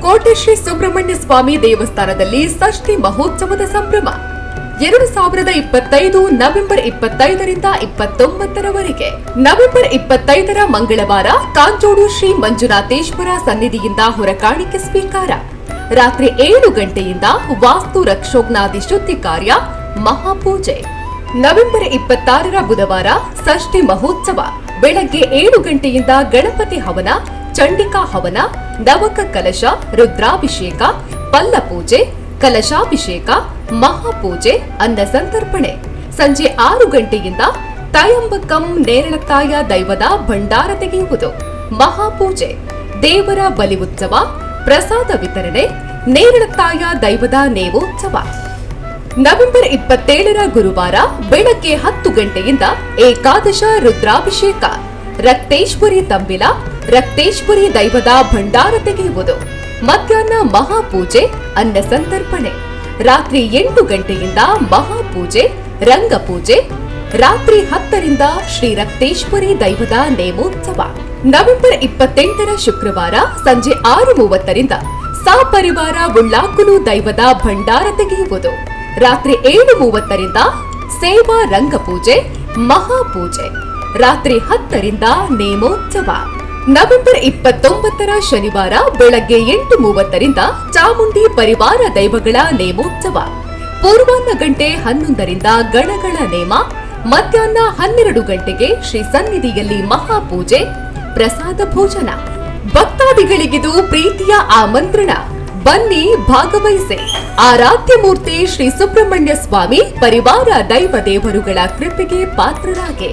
ಕೋಟೆ ಶ್ರೀ ಸುಬ್ರಹ್ಮಣ್ಯ ಸ್ವಾಮಿ ದೇವಸ್ಥಾನದಲ್ಲಿ ಷಷ್ಠಿ ಮಹೋತ್ಸವದ ಸಂಭ್ರಮ 2025 ನವೆಂಬರ್ 25ರಿಂದ 29ರವರೆಗೆ. ನವೆಂಬರ್ 25ರ ಮಂಗಳವಾರ ಕಾಂಜೋಡು ಶ್ರೀ ಮಂಜುನಾಥೇಶ್ವರ ಸನ್ನಿಧಿಯಿಂದ ಹೊರಕಾಣಿಕೆ ಸ್ವೀಕಾರ. ರಾತ್ರಿ 7 ಗಂಟೆಯಿಂದ ವಾಸ್ತು ರಕ್ಷೋಗ್ನಾದಿ ಶುದ್ಧಿ ಕಾರ್ಯ ಮಹಾಪೂಜೆ. ನವೆಂಬರ್ 26ರ ಬುಧವಾರ ಷಷ್ಠಿ ಮಹೋತ್ಸವ. ಬೆಳಗ್ಗೆ 7 ಗಂಟೆಯಿಂದ ಗಣಪತಿ ಹವನ, ಚಂಡಿಕಾ ಹವನ, ನವಕ ಕಲಶ, ರುದ್ರಾಭಿಷೇಕ, ಪಲ್ಲ ಪೂಜೆ, ಕಲಶಾಭಿಷೇಕ, ಮಹಾಪೂಜೆ, ಅನ್ನ ಸಂತರ್ಪಣೆ. ಸಂಜೆ 6 ಗಂಟೆಯಿಂದ ತಯಂಬಕಂ ನೇರಳತಾಯ ದೈವದ ಭಂಡಾರ ತೆಗೆಯುವುದು, ಮಹಾಪೂಜೆ, ದೇವರ ಬಲಿ ಉತ್ಸವ, ಪ್ರಸಾದ ವಿತರಣೆ, ನೇರಳತಾಯ ದೈವದ ನೇಮೋತ್ಸವ. ನವೆಂಬರ್ 27ರ ಗುರುವಾರ ಬೆಳಗ್ಗೆ 10 ಗಂಟೆಯಿಂದ ಏಕಾದಶ ರುದ್ರಾಭಿಷೇಕ, ರಕ್ತೇಶ್ವರಿ ತಂಬಿಲ, ರಕ್ತೇಶ್ವರಿ ದೈವದ ಭಂಡಾರ ತೆಗೆಯುವುದು, ಮಧ್ಯಾಹ್ನ ಮಹಾಪೂಜೆ, ಅನ್ನ ಸಂತರ್ಪಣೆ. ರಾತ್ರಿ 8 ಗಂಟೆಯಿಂದ ಮಹಾಪೂಜೆ, ರಂಗಪೂಜೆ. ರಾತ್ರಿ 10ರಿಂದ ಶ್ರೀ ರಕ್ತೇಶ್ವರಿ ದೈವದ ನೇಮೋತ್ಸವ. ನವೆಂಬರ್ 28ರ ಶುಕ್ರವಾರ ಸಂಜೆ 6:30ರಿಂದ ಸಪರಿವಾರ ಉಳ್ಳಾಕುಲು ದೈವದ ಭಂಡಾರ ತೆಗೆಯುವುದು. ರಾತ್ರಿ 7:30ರಿಂದ ಸೇವಾ ರಂಗಪೂಜೆ, ಮಹಾಪೂಜೆ. ರಾತ್ರಿ 10ರಿಂದ ನೇಮೋತ್ಸವ. ನವೆಂಬರ್ 29ರ ಶನಿವಾರ ಬೆಳಗ್ಗೆ 8:30ರಿಂದ ಚಾಮುಂಡಿ ಪರಿವಾರ ದೈವಗಳ ನೇಮೋತ್ಸವ. ಪೂರ್ವಾಹ್ನ ಗಂಟೆ 11ರಿಂದ ಗಣಗಳ ನೇಮ. ಮಧ್ಯಾಹ್ನ 12 ಗಂಟೆಗೆ ಶ್ರೀ ಸನ್ನಿಧಿಯಲ್ಲಿ ಮಹಾಪೂಜೆ, ಪ್ರಸಾದ ಭೋಜನ. ಭಕ್ತಾದಿಗಳಿಗಿದು ಪ್ರೀತಿಯ ಆಮಂತ್ರಣ. ಬನ್ನಿ, ಭಾಗವಹಿಸಿ. ಆರಾಧ್ಯ ಮೂರ್ತಿ ಶ್ರೀ ಸುಬ್ರಹ್ಮಣ್ಯ ಸ್ವಾಮಿ ಪರಿವಾರ ದೈವ ದೇವರುಗಳ ಕೃಪೆಗೆ ಪಾತ್ರರಾಗಿ.